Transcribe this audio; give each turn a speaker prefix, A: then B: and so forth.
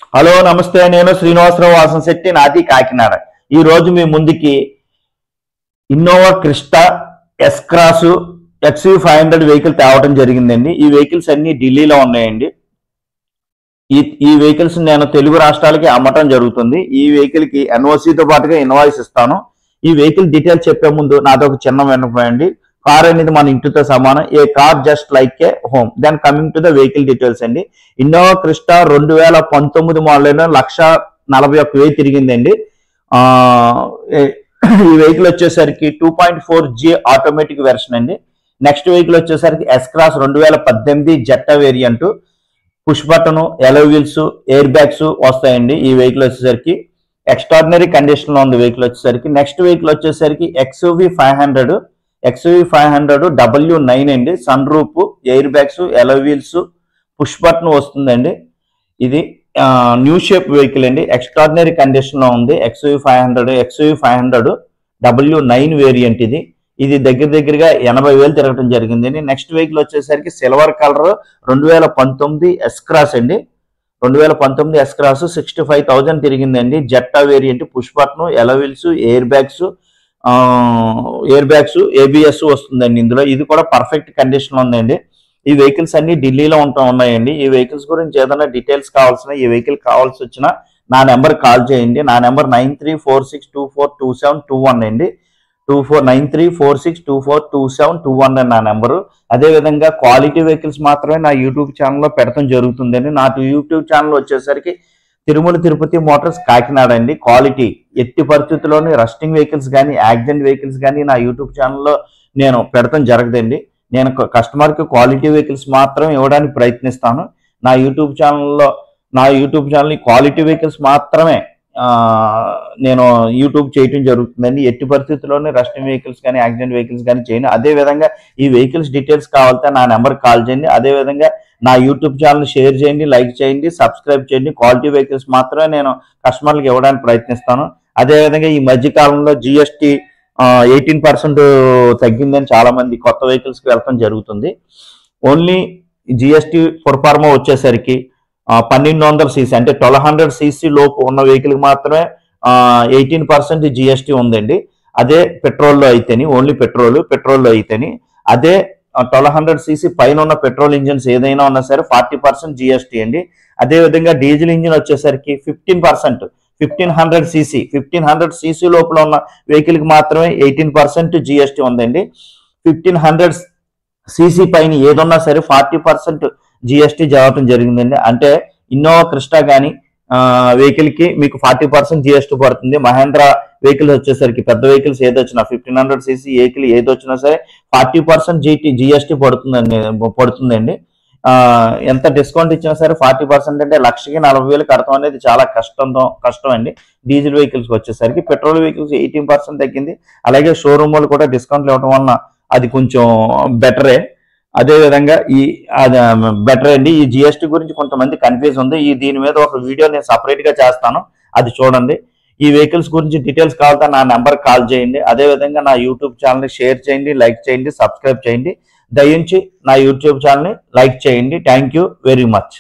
A: Hello నమస్తే, నేను శ్రీనివాసరావు వాసంశెట్టి, నాది కాకినాడ. ఈ రోజు మీ ముందుకి Innova Crysta S Cross XV500 vehicle తేవడం జరిగిందండి. ఈ వెహికల్స్ అన్ని ఢిల్లీలో ఉన్నాయండి. ఈ వెహికల్స్ నేను తెలుగు రాష్ట్రాలకి అమ్మటం జరుగుతుంది. ఈ వెహికల్ కి ఎన్ఓసితో పాటుగా ఇన్వాయిస్ ఇస్తాను. ఈ వెహికల్ డీటెయిల్స్ చెప్పే ముందు నాదొక చిన్న విన్నపం. కార్ అనేది మన ఇంటితో సమానం. A car just like a home. Then coming to the vehicle details అండి. ఇన్నోవా క్రిస్టా 2019 మోడల్ 1,41,000 తిరిగిందండి. ఈ వెహికల్ వచ్చేసరికి 2.4G ఆటోమేటిక్ వెర్షన్ అండి. నెక్స్ట్ వెహికల్ వచ్చేసరికి S Cross 2018 Zeta variant. Push button, alloy wheels, air bags వస్తాయండి. ఈ వెహికల్ వచ్చేసరికి ఎక్స్ట్రాడినరీ కండిషన్ లో ఉంది వెహికల్ వచ్చేసరికి. నెక్స్ట్ వెహికల్ వచ్చేసరికి XUV500 W9 అండి. Sunroof, airbags, alloy wheels, push button వస్తుందండి. ఇది న్యూ షేప్ వెహికల్ అండి. ఎక్స్ట్రాడినరీ కండిషన్ లో ఉంది. XUV500 W9 వేరియంట్ ఇది దగ్గరగా 80,000 తిరగడం జరిగిందండి. నెక్స్ట్ వెహికల్ వచ్చేసరికి సిల్వర్ కలర్ 2019 ఎస్ క్రాస్ అండి. 2019 ఎస్ క్రాస్ 65,000 తిరిగిందండి. Zeta variant, push button, alloy wheels, air bags, ABS వస్తుందండి ఇందులో. ఇది కూడా పర్ఫెక్ట్ కండిషన్ లో ఉందండి. ఈ వెహికల్స్ అన్ని ఢిల్లీలో ఉన్నాయండి. ఈ వెహికల్స్ గురించి ఏదైనా డీటెయిల్స్ కావాల్సిన, ఈ వెహికల్ కావాల్సి వచ్చినా నా నెంబర్ కాల్ చేయండి. నా నెంబర్ 9346242721 అండి. 9346242721 అని నా నెంబరు. అదేవిధంగా క్వాలిటీ వెహికల్స్ మాత్రమే నా యూట్యూబ్ ఛానల్లో పెడతాం జరుగుతుందండి. నా యూట్యూబ్ ఛానల్ వచ్చేసరికి తిరుమల తిరుపతి మోటార్స్ కాకినాడ అండి. క్వాలిటీ ఎట్టి పరిస్థితుల్లోని రస్టింగ్ వెహికల్స్ కానీ, యాక్సిడెంట్ వెహికల్స్ కానీ నా యూట్యూబ్ ఛానల్లో నేను పెడతాం జరగదండి. నేను కస్టమర్కి క్వాలిటీ వెహికల్స్ మాత్రం ఇవ్వడానికి ప్రయత్నిస్తాను. నా యూట్యూబ్ ఛానల్ క్వాలిటీ వెహికల్స్ మాత్రమే నేను యూట్యూబ్ చేయటం జరుగుతుందండి. ఎట్టి పరిస్థితుల్లోనే రస్టింగ్ వెహికల్స్ కానీ, యాక్సిడెంట్ వెహికల్స్ కానీ చేయండి. అదేవిధంగా ఈ వెహికల్స్ డీటెయిల్స్ కావాలంటే నా నెంబర్కి కాల్ చేయండి. అదేవిధంగా నా యూట్యూబ్ ఛానల్ షేర్ చేయండి, లైక్ చేయండి, సబ్స్క్రైబ్ చేయండి. క్వాలిటీ వెహికల్స్ మాత్రమే నేను కస్టమర్లకు ఇవ్వడానికి ప్రయత్నిస్తాను. అదేవిధంగా ఈ మధ్యకాలంలో GST 18% తగ్గిందని చాలా మంది కొత్త వెహికల్స్కి వెళ్ళటం జరుగుతుంది. ఓన్లీ GST ప్రొఫార్మా వచ్చేసరికి 1200cc అంటే 1200cc లోపు ఉన్న వెహికల్కి మాత్రమే 18% GST ఉందండి. అదే పెట్రోల్లో అయితేని, ఓన్లీ పెట్రోల్లో అయితేని, అదే 1200cc పైన ఉన్న పెట్రోల్ ఇంజిన్స్ ఏదైనా ఉన్నా సరే 40% GST అండి. అదేవిధంగా డీజిల్ ఇంజిన్ వచ్చేసరికి 15% 1500cc లోపల ఉన్న వెహికల్కి మాత్రమే 18% GST ఉందండి. 1500cc పైన ఏదన్నా సరే 40% GST జరగటం జరిగిందండి. అంటే ఇన్నోవా క్రిస్టా కానీ వెహికల్కి మీకు 40% GST పడుతుంది. మహేంద్ర వెహికల్స్ వచ్చేసరికి పెద్ద వెహికల్స్ ఏదొచ్చినా 1500cc వెహికల్ ఏదొచ్చినా సరే 40% GST పడుతుందండి. ఎంత డిస్కౌంట్ ఇచ్చినా సరే 40% అంటే 1,40,000 కడతాం అనేది చాలా కష్టం అండి. డీజిల్ వెహికల్స్కి వచ్చేసరికి పెట్రోల్ వెహికల్స్ 18% తగ్గింది. అలాగే షోరూమ్ వాళ్ళు కూడా డిస్కౌంట్లు ఇవ్వడం వలన అది కొంచెం బెటరే. అదేవిధంగా బెటర్ అండి. ఈ GST గురించి కొంతమంది కన్ఫ్యూజ్ ఉంది. దీని మీద ఒక వీడియో నేను సపరేట్ గా చేస్తాను, అది చూడండి. ఈ వెహికల్స్ గురించి డీటెయిల్స్ కావాలంటే నా నెంబర్ కాల్ చేయండి. అదేవిధంగా నా యూట్యూబ్ ఛానల్ షేర్ చేయండి, లైక్ చేయండి, సబ్స్క్రైబ్ చేయండి. దయించి నా యూట్యూబ్ ఛానల్ని లైక్ చేయండి. Thank you very much.